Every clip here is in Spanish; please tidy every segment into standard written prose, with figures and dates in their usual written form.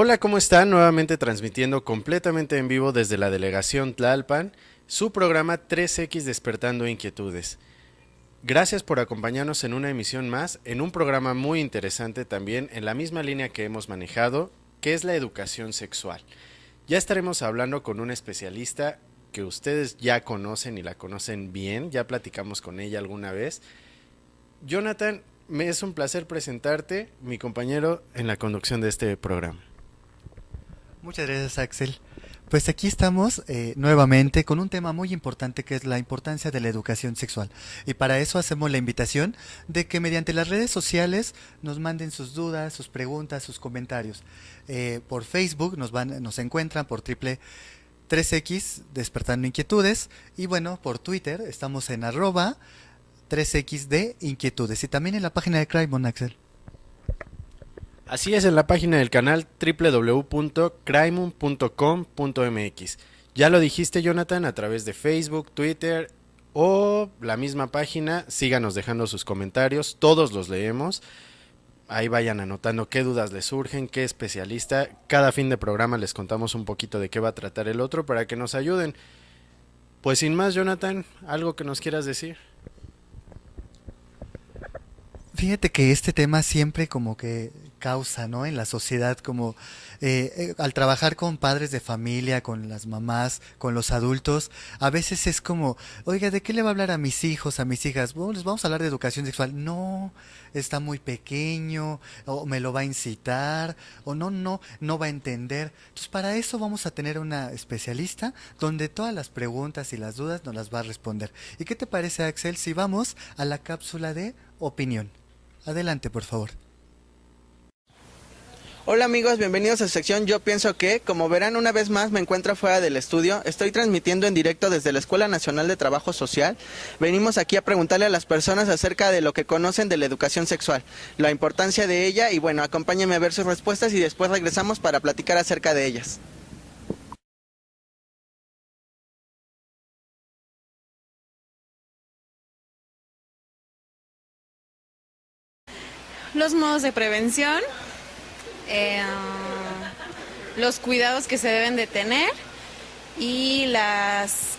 Hola, ¿cómo están? Nuevamente transmitiendo completamente en vivo desde la delegación Tlalpan, su programa 3X Despertando Inquietudes. Gracias por acompañarnos en una emisión más, en un programa muy interesante también, en la misma línea que hemos manejado, que es la educación sexual. Ya estaremos hablando con una especialista que ustedes ya conocen y la conocen bien, ya platicamos con ella alguna vez. Jonathan, me es un placer presentarte, mi compañero en la conducción de este programa. Muchas gracias, Axel. Pues aquí estamos nuevamente con un tema muy importante que es la importancia de la educación sexual. Y para eso hacemos la invitación de que mediante las redes sociales nos manden sus dudas, sus preguntas, sus comentarios. Por Facebook nos encuentran por triple 3X Despertando Inquietudes. Y bueno, por Twitter estamos en @3X de Inquietudes. Y también en la página de Craymon, Axel. Así es, en la página del canal www.crymon.com.mx. Ya lo dijiste, Jonathan, a través de Facebook, Twitter o la misma página. Síganos dejando sus comentarios, todos los leemos. Ahí vayan anotando qué dudas les surgen, qué especialista. Cada fin de programa les contamos un poquito de qué va a tratar el otro para que nos ayuden. Pues sin más, Jonathan, ¿algo que nos quieras decir? Fíjate que este tema siempre como que causa, ¿no? En la sociedad, como al trabajar con padres de familia, con las mamás, con los adultos, a veces es como, oiga, ¿de qué le va a hablar a mis hijos, a mis hijas? Bueno, les vamos a hablar de educación sexual. No, está muy pequeño, o me lo va a incitar, o no va a entender. Entonces, para eso vamos a tener una especialista donde todas las preguntas y las dudas nos las va a responder. ¿Y qué te parece, Axel, si vamos a la cápsula de opinión? Adelante, por favor. Hola amigos, bienvenidos a su sección Yo Pienso Que. Como verán, una vez más me encuentro fuera del estudio. Estoy transmitiendo en directo desde la Escuela Nacional de Trabajo Social. Venimos aquí a preguntarle a las personas acerca de lo que conocen de la educación sexual, la importancia de ella y bueno, acompáñenme a ver sus respuestas y después regresamos para platicar acerca de ellas. Los modos de prevención, eh, los cuidados que se deben de tener y las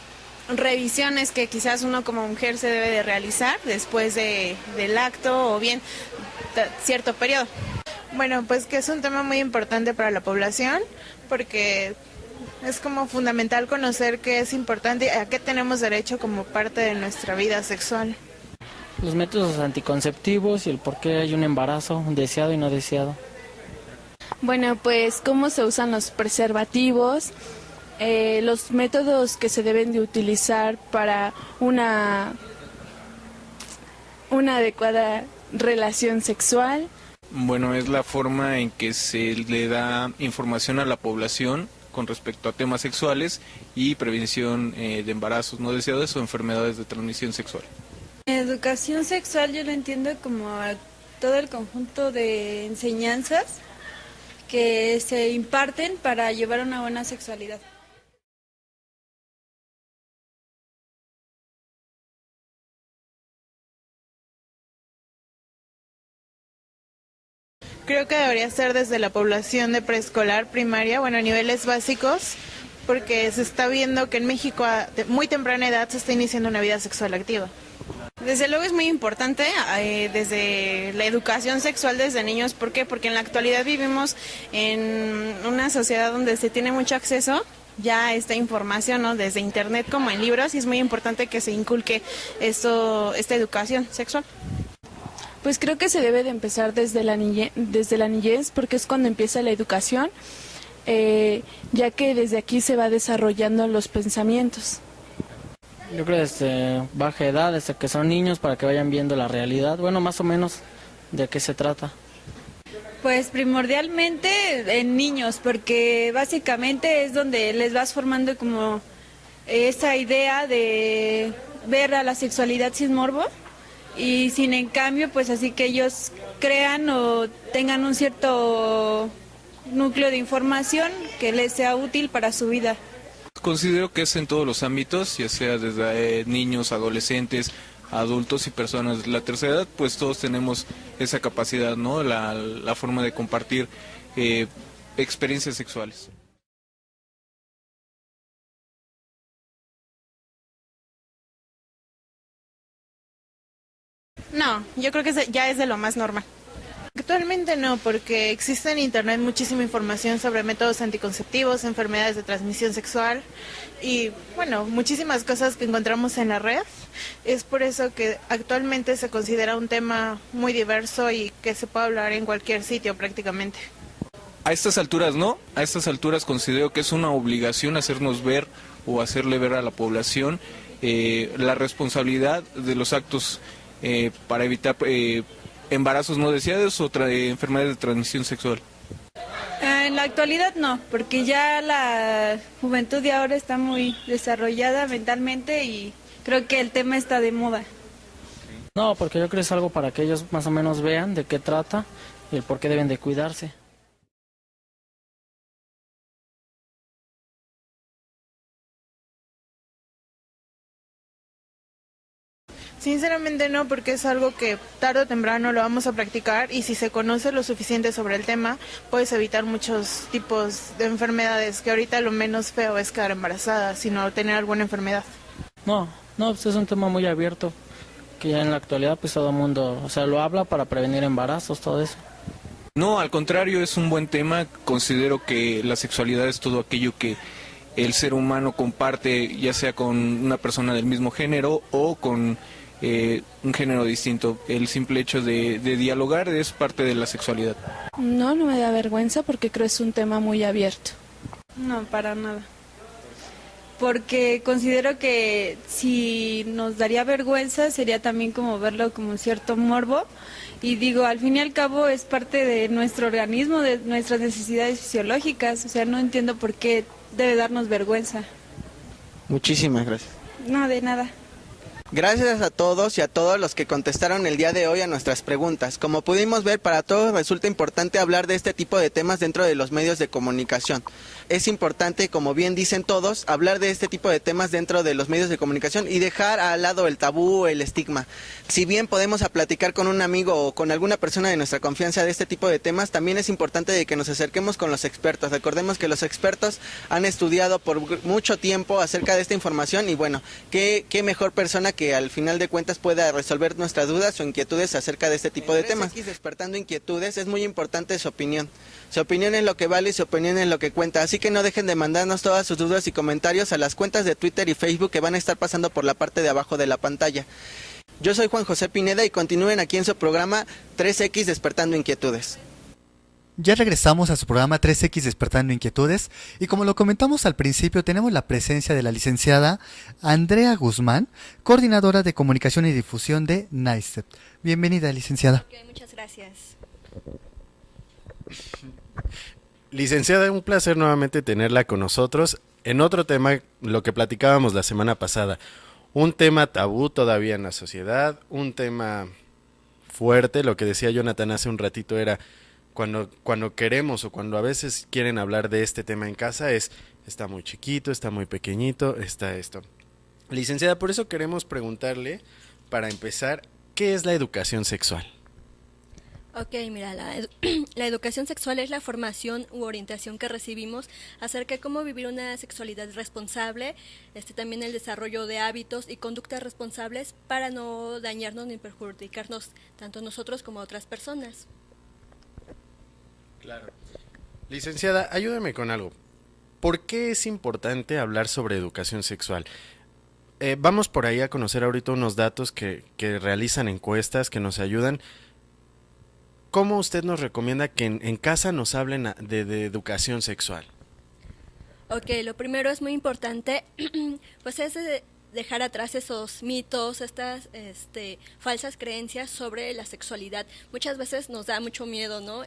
revisiones que quizás uno como mujer se debe de realizar después del acto o bien cierto periodo. Bueno, pues que es un tema muy importante para la población porque es como fundamental conocer qué es importante y a qué tenemos derecho como parte de nuestra vida sexual. Los métodos anticonceptivos y el por qué hay un embarazo deseado y no deseado. Bueno, pues cómo se usan los preservativos, los métodos que se deben de utilizar para una adecuada relación sexual. Bueno, es la forma en que se le da información a la población con respecto a temas sexuales y prevención de embarazos no deseados o enfermedades de transmisión sexual. Educación sexual yo lo entiendo como todo el conjunto de enseñanzas que se imparten para llevar una buena sexualidad. Creo que debería ser desde la población de preescolar, primaria, bueno, a niveles básicos, porque se está viendo que en México a muy temprana edad se está iniciando una vida sexual activa. Desde luego es muy importante desde la educación sexual desde niños. ¿Por qué? Porque en la actualidad vivimos en una sociedad donde se tiene mucho acceso ya a esta información, ¿no? Desde internet como en libros, y es muy importante que se inculque esta educación sexual. Pues creo que se debe de empezar desde la niñez porque es cuando empieza la educación, ya que desde aquí se va desarrollando los pensamientos. Yo creo desde baja edad, desde que son niños, para que vayan viendo la realidad, bueno, más o menos de qué se trata. Pues primordialmente en niños, porque básicamente es donde les vas formando como esa idea de ver a la sexualidad sin morbo y sin en cambio, pues así que ellos crean o tengan un cierto núcleo de información que les sea útil para su vida. Considero que es en todos los ámbitos, ya sea desde niños, adolescentes, adultos y personas de la tercera edad, pues todos tenemos esa capacidad, ¿no? La forma de compartir experiencias sexuales. No, yo creo que ya es de lo más normal. Actualmente no, porque existe en Internet muchísima información sobre métodos anticonceptivos, enfermedades de transmisión sexual y, bueno, muchísimas cosas que encontramos en la red. Es por eso que actualmente se considera un tema muy diverso y que se puede hablar en cualquier sitio prácticamente. A estas alturas no, a estas alturas considero que es una obligación hacernos ver o hacerle ver a la población la responsabilidad de los actos para evitar embarazos no deseados o enfermedades de transmisión sexual. En la actualidad no, porque ya la juventud de ahora está muy desarrollada mentalmente y creo que el tema está de moda. No, porque yo creo que es algo para que ellos más o menos vean de qué trata y el por qué deben de cuidarse. Sinceramente no, porque es algo que tarde o temprano lo vamos a practicar y si se conoce lo suficiente sobre el tema, puedes evitar muchos tipos de enfermedades, que ahorita lo menos feo es quedar embarazada, sino tener alguna enfermedad. No, pues es un tema muy abierto, que ya en la actualidad pues todo el mundo, o sea, lo habla para prevenir embarazos, todo eso. No, al contrario, es un buen tema. Considero que la sexualidad es todo aquello que el ser humano comparte, ya sea con una persona del mismo género o con un género distinto. El simple hecho de dialogar es parte de la sexualidad. No me da vergüenza porque creo que es un tema muy abierto. No, para nada. Porque considero que si nos daría vergüenza sería también como verlo como cierto morbo. Y digo, al fin y al cabo es parte de nuestro organismo, de nuestras necesidades fisiológicas. O sea, no entiendo por qué debe darnos vergüenza. Muchísimas gracias. No, de nada. Gracias a todos y a todos los que contestaron el día de hoy a nuestras preguntas. Como pudimos ver, para todos resulta importante hablar de este tipo de temas dentro de los medios de comunicación. Es importante, como bien dicen todos, hablar de este tipo de temas dentro de los medios de comunicación y dejar al lado el tabú, el estigma. Si bien podemos platicar con un amigo o con alguna persona de nuestra confianza de este tipo de temas, también es importante de que nos acerquemos con los expertos. Recordemos que los expertos han estudiado por mucho tiempo acerca de esta información y bueno, qué mejor persona que al final de cuentas pueda resolver nuestras dudas o inquietudes acerca de este tipo de temas. Despertando inquietudes, es muy importante su opinión. Su opinión es lo que vale y su opinión es lo que cuenta. Así que no dejen de mandarnos todas sus dudas y comentarios a las cuentas de Twitter y Facebook que van a estar pasando por la parte de abajo de la pantalla. Yo soy Juan José Pineda y continúen aquí en su programa 3X Despertando Inquietudes. Ya regresamos a su programa 3X Despertando Inquietudes y como lo comentamos al principio tenemos la presencia de la licenciada Andrea Guzmán, coordinadora de comunicación y difusión de NICEP. Bienvenida, licenciada. Okay, muchas gracias. Licenciada, un placer nuevamente tenerla con nosotros en otro tema, lo que platicábamos la semana pasada, un tema tabú todavía en la sociedad, un tema fuerte, lo que decía Jonathan hace un ratito era cuando queremos o cuando a veces quieren hablar de este tema en casa está muy chiquito, está muy pequeñito, está esto. Licenciada, por eso queremos preguntarle, para empezar, ¿qué es la educación sexual? Ok, mira, la educación sexual es la formación u orientación que recibimos acerca de cómo vivir una sexualidad responsable, también el desarrollo de hábitos y conductas responsables para no dañarnos ni perjudicarnos tanto nosotros como a otras personas. Claro. Licenciada, ayúdame con algo. ¿Por qué es importante hablar sobre educación sexual? Vamos por ahí a conocer ahorita unos datos que realizan encuestas, que nos ayudan. ¿Cómo usted nos recomienda que en casa nos hablen de educación sexual? Ok, lo primero es muy importante, pues es dejar atrás esos mitos, estas falsas creencias sobre la sexualidad. Muchas veces nos da mucho miedo, ¿no?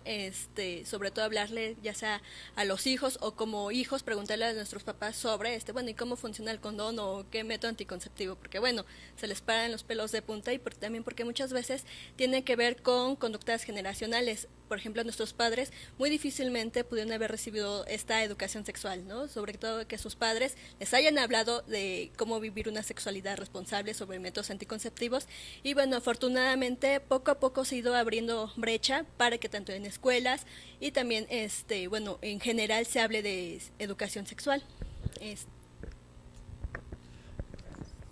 Sobre todo hablarle ya sea a los hijos o como hijos, preguntarle a nuestros papás sobre bueno, ¿y cómo funciona el condón o qué método anticonceptivo? Porque bueno, se les paran los pelos de punta y también porque muchas veces tiene que ver con conductas generacionales. Por ejemplo, nuestros padres muy difícilmente pudieron haber recibido esta educación sexual, ¿no? Sobre todo que sus padres les hayan hablado de cómo vivir una sexualidad responsable, sobre métodos anticonceptivos. Y bueno, afortunadamente poco a poco se ha ido abriendo brecha para que tanto en escuelas y también bueno, en general se hable de educación sexual.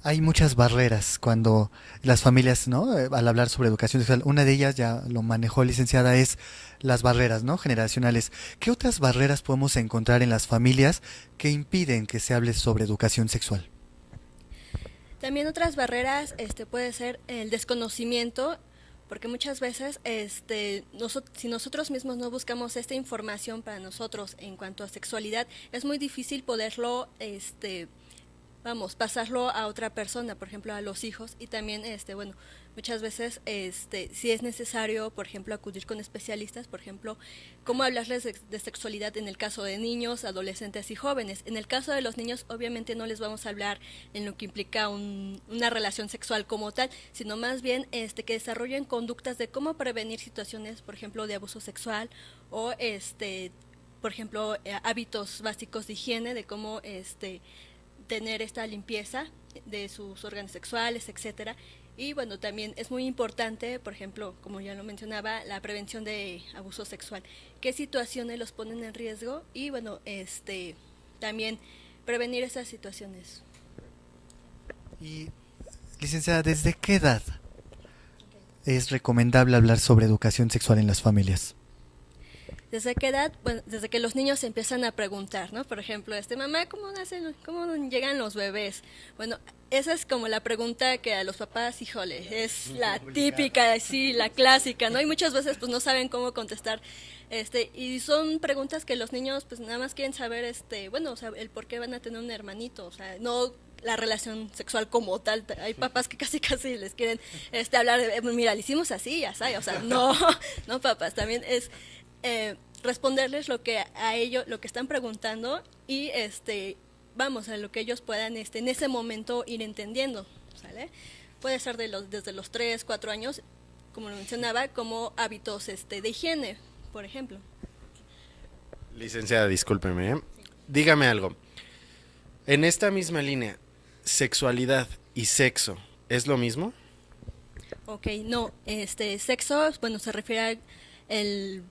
Hay muchas barreras cuando las familias, ¿no? Al hablar sobre educación sexual, una de ellas, ya lo manejó licenciada, es las barreras, ¿no? Generacionales. ¿Qué otras barreras podemos encontrar en las familias que impiden que se hable sobre educación sexual? También otras barreras puede ser el desconocimiento, porque muchas veces si nosotros mismos no buscamos esta información para nosotros en cuanto a sexualidad, es muy difícil poderlo pasarlo a otra persona, por ejemplo, a los hijos. Y también, bueno, muchas veces si es necesario, por ejemplo, acudir con especialistas, por ejemplo, cómo hablarles de sexualidad en el caso de niños, adolescentes y jóvenes. En el caso de los niños, obviamente no les vamos a hablar en lo que implica una relación sexual como tal, sino más bien que desarrollen conductas de cómo prevenir situaciones, por ejemplo, de abuso sexual o, por ejemplo, hábitos básicos de higiene, de cómo tener esta limpieza de sus órganos sexuales, etcétera. Y bueno, también es muy importante, por ejemplo, como ya lo mencionaba, la prevención de abuso sexual. ¿Qué situaciones los ponen en riesgo? Y bueno, también prevenir esas situaciones. Y, licenciada, ¿desde qué edad es recomendable hablar sobre educación sexual en las familias? ¿Desde qué edad? Bueno, desde que los niños empiezan a preguntar, ¿no? Por ejemplo, mamá, cómo llegan los bebés? Bueno, esa es como la pregunta que a los papás, híjole, es la típica, sí, la clásica, ¿no? Y muchas veces pues no saben cómo contestar, y son preguntas que los niños pues nada más quieren saber, bueno, o sea, el por qué van a tener un hermanito, o sea, no la relación sexual como tal. Hay papás que casi les quieren hablar de, mira, le hicimos así, ya sabes, o sea, no, no papás, también es responderles lo que a ellos, lo que están preguntando y vamos a lo que ellos puedan en ese momento ir entendiendo, ¿sale? Puede ser desde los 3, 4 años, como lo mencionaba, como hábitos de higiene, por ejemplo. Licenciada, discúlpeme, ¿eh? Dígame algo. En esta misma línea, ¿sexualidad y sexo es lo mismo? Ok, no, sexo, bueno, se refiere al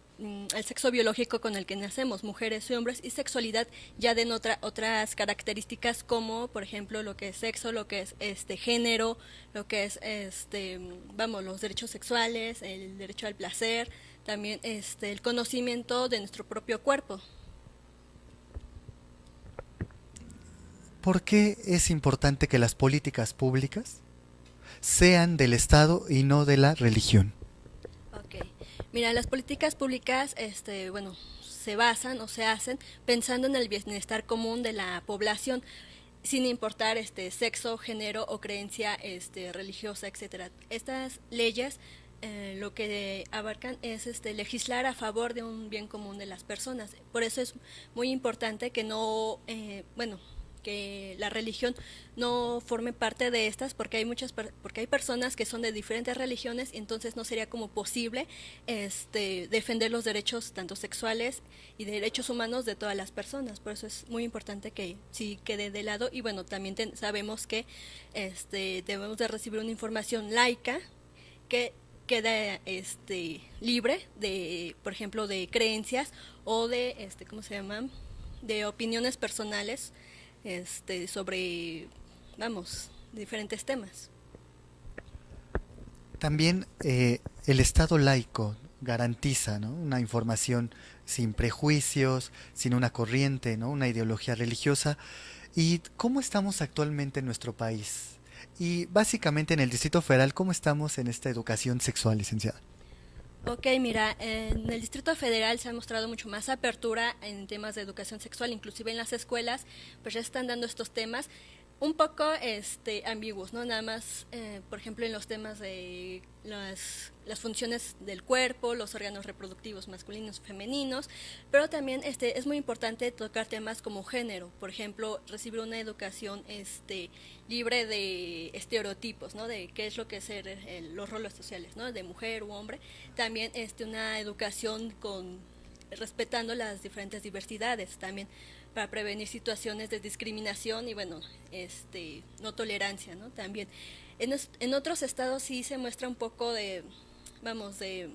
sexo biológico con el que nacemos, mujeres y hombres, y sexualidad ya denota otras características como, por ejemplo, lo que es sexo, lo que es género, lo que es vamos, los derechos sexuales, el derecho al placer, también el conocimiento de nuestro propio cuerpo. ¿Por qué es importante que las políticas públicas sean del Estado y no de la religión? Ok, mira, las políticas públicas, bueno, se basan o se hacen pensando en el bienestar común de la población, sin importar sexo, género o creencia religiosa, etcétera. Estas leyes lo que abarcan es legislar a favor de un bien común de las personas. Por eso es muy importante que no, bueno, que la religión no forme parte de estas, porque hay personas que son de diferentes religiones y entonces no sería como posible defender los derechos tanto sexuales y derechos humanos de todas las personas. Por eso es muy importante que sí quede de lado. Y bueno, también sabemos que debemos de recibir una información laica que queda libre de, por ejemplo, de creencias o de ¿cómo se llama?, de opiniones personales sobre, vamos, diferentes temas. También el Estado laico garantiza, ¿no?, una información sin prejuicios, sin una corriente, ¿no?, una ideología religiosa. ¿Y cómo estamos actualmente en nuestro país? Y básicamente en el Distrito Federal, ¿cómo estamos en esta educación sexual, licenciada? Ok, mira, en el Distrito Federal se ha mostrado mucho más apertura en temas de educación sexual, inclusive en las escuelas, pues ya están dando estos temas un poco ambiguos, ¿no? Nada más, por ejemplo, en los temas de las funciones del cuerpo, los órganos reproductivos masculinos y femeninos, pero también es muy importante tocar temas como género, por ejemplo, recibir una educación libre de estereotipos, ¿no?, de qué es lo que es los roles sociales, ¿no?, de mujer u hombre, también una educación con respetando las diferentes diversidades también, para prevenir situaciones de discriminación y bueno, no tolerancia, ¿no? También en otros estados sí se muestra un poco de, vamos, de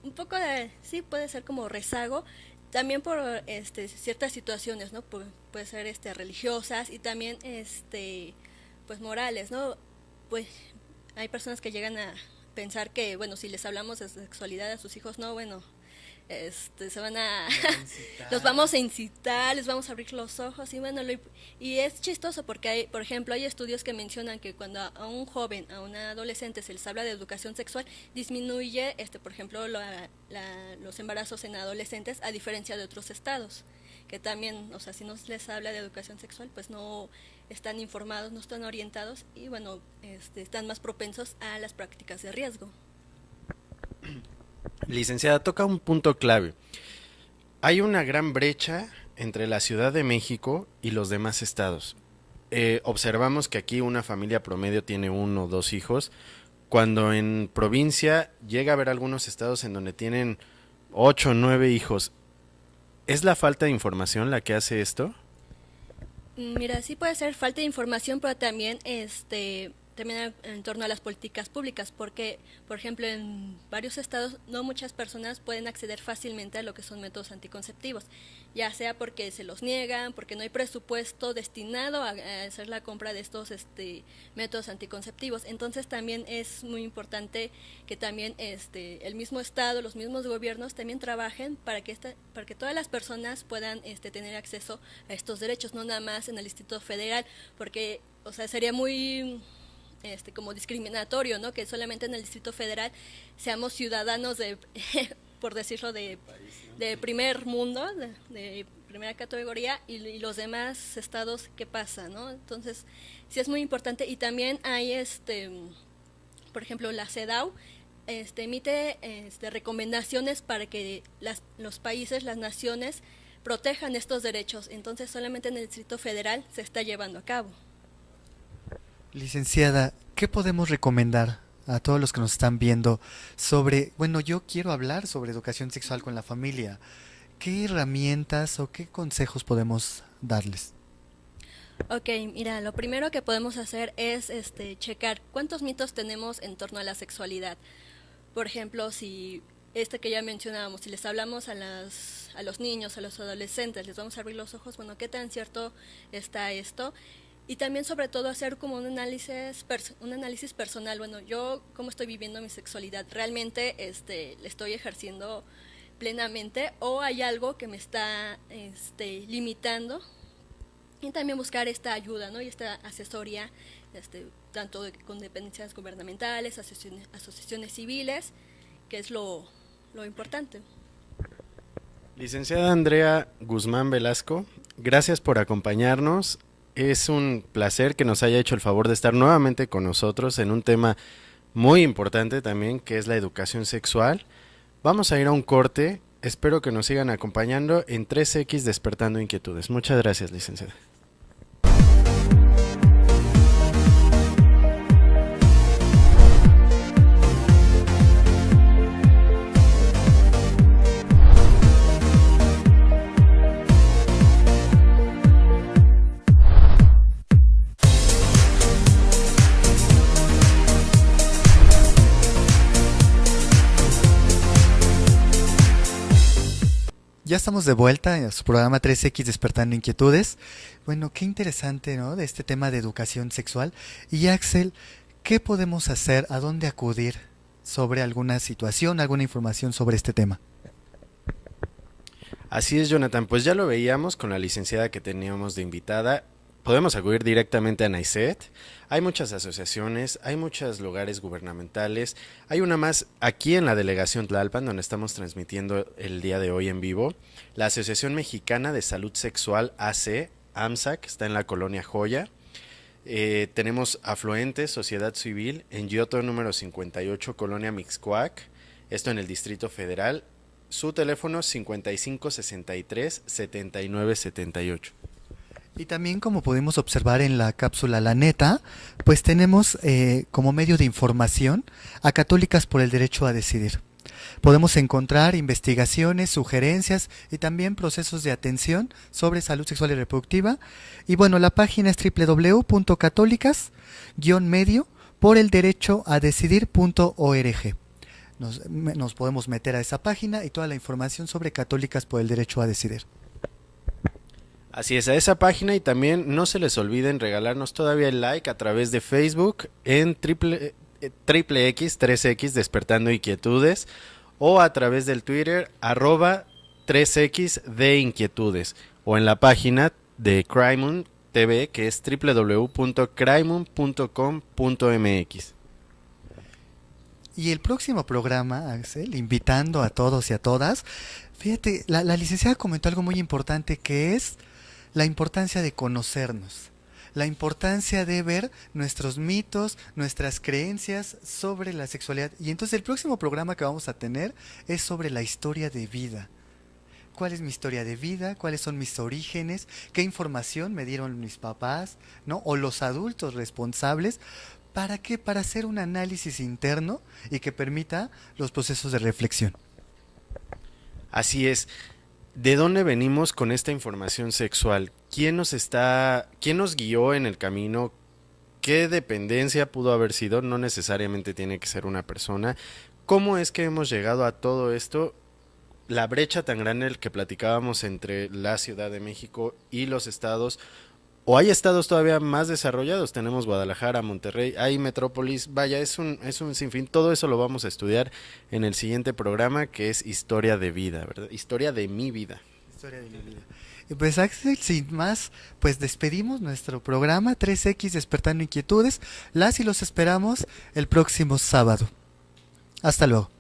un poco de, sí, puede ser como rezago, también por ciertas situaciones, ¿no? Puede ser religiosas y también pues morales, ¿no? Pues hay personas que llegan a pensar que, bueno, si les hablamos de sexualidad a sus hijos, no, bueno, se van a los vamos a incitar, les vamos a abrir los ojos y bueno, y es chistoso porque hay, por ejemplo, hay estudios que mencionan que cuando a un joven, a un adolescente se les habla de educación sexual, disminuye, por ejemplo, los embarazos en adolescentes a diferencia de otros estados, que también, o sea, si no se les habla de educación sexual, pues no están informados, no están orientados y bueno, están más propensos a las prácticas de riesgo. Licenciada, toca un punto clave. Hay una gran brecha entre la Ciudad de México y los demás estados. Observamos que aquí una familia promedio tiene 1 o 2 hijos, cuando en provincia llega a haber algunos estados en donde tienen 8 o 9 hijos. ¿Es la falta de información la que hace esto? Mira, sí puede ser falta de información, pero también también en torno a las políticas públicas, porque, por ejemplo, en varios estados no muchas personas pueden acceder fácilmente a lo que son métodos anticonceptivos, ya sea porque se los niegan, porque no hay presupuesto destinado a hacer la compra de estos métodos anticonceptivos. Entonces también es muy importante que también el mismo estado, los mismos gobiernos también trabajen para que todas las personas puedan tener acceso a estos derechos, no nada más en el Distrito Federal, porque, o sea, sería muy como discriminatorio, ¿no? Que solamente en el Distrito Federal seamos ciudadanos de por decirlo de primer mundo, de primera categoría, y los demás estados, ¿qué pasa, no? Entonces, sí es muy importante. Y también hay por ejemplo, la CEDAW emite recomendaciones para que los países, las naciones protejan estos derechos. Entonces, solamente en el Distrito Federal se está llevando a cabo. Licenciada, ¿qué podemos recomendar a todos los que nos están viendo sobre, bueno, yo quiero hablar sobre educación sexual con la familia? ¿Qué herramientas o qué consejos podemos darles? Ok, mira, lo primero que podemos hacer es checar cuántos mitos tenemos en torno a la sexualidad. Por ejemplo, si que ya mencionábamos, si les hablamos a los niños, a los adolescentes, les vamos a abrir los ojos, bueno, ¿qué tan cierto está esto? Y también, sobre todo, hacer como un análisis personal. Bueno, yo cómo estoy viviendo mi sexualidad, realmente le estoy ejerciendo plenamente o hay algo que me está limitando, y también buscar esta ayuda, ¿no? Y esta asesoría, tanto con dependencias gubernamentales, asociaciones civiles, que es lo importante. Licenciada Andrea Guzmán Velasco, gracias por acompañarnos. Es un placer que nos haya hecho el favor de estar nuevamente con nosotros en un tema muy importante también, que es la educación sexual. Vamos a ir a un corte. Espero que nos sigan acompañando en 3X Despertando Inquietudes. Muchas gracias, licenciada. Ya estamos de vuelta en su programa 3X Despertando Inquietudes. Bueno, qué interesante, ¿no? De este tema de educación sexual. Y Axel, ¿qué podemos hacer? ¿A dónde acudir sobre alguna situación, alguna información sobre este tema? Así es, Jonathan. Pues ya lo veíamos con la licenciada que teníamos de invitada. Podemos acudir directamente a NAICET. Hay muchas asociaciones, hay muchos lugares gubernamentales. Hay una más aquí en la delegación Tlalpan, donde estamos transmitiendo el día de hoy en vivo. La Asociación Mexicana de Salud Sexual AC, AMSAC, está en la colonia Joya. Tenemos Afluentes, Sociedad Civil, en Giotto número 58, colonia Mixcoac. Esto en el Distrito Federal. Su teléfono 5563-7978. Y también, como pudimos observar en la cápsula La Neta, pues tenemos como medio de información a Católicas por el Derecho a Decidir. podemos encontrar investigaciones, sugerencias y también procesos de atención sobre salud sexual y reproductiva. Y bueno, la página es www.católicas-medio por el derecho a decidir.org. Nos podemos meter a esa página y toda la información sobre Católicas por el derecho a decidir. Así es, a esa página, y también no se les olviden regalarnos todavía el like a través de Facebook en triple X, 3X, Despertando Inquietudes, o a través del Twitter, @3X de Inquietudes, o en la página de Crimon TV, que es www.crimon.com.mx. Y el próximo programa, Axel, invitando a todos y a todas, fíjate, la licenciada comentó algo muy importante, que es la importancia de conocernos, la importancia de ver nuestros mitos, nuestras creencias sobre la sexualidad. Y entonces el próximo programa que vamos a tener es sobre la historia de vida. ¿Cuál es mi historia de vida? ¿Cuáles son mis orígenes? ¿Qué información me dieron mis papás, ¿no? O los adultos responsables? ¿Para qué? Para hacer un análisis interno y que permita los procesos de reflexión. Así es. ¿De dónde venimos con esta información sexual? ¿Quién nos guió en el camino? ¿Qué dependencia pudo haber sido? No necesariamente tiene que ser una persona. ¿Cómo es que hemos llegado a todo esto? La brecha tan grande que platicábamos entre la Ciudad de México y los estados, o hay estados todavía más desarrollados, tenemos Guadalajara, Monterrey, hay metrópolis, vaya, es un sinfín. Todo eso lo vamos a estudiar en el siguiente programa, que es Historia de Vida, ¿verdad? Historia de mi vida. Historia de mi vida. Y pues Axel, sin más, pues despedimos nuestro programa 3X Despertando Inquietudes. Las y los esperamos el próximo sábado. Hasta luego.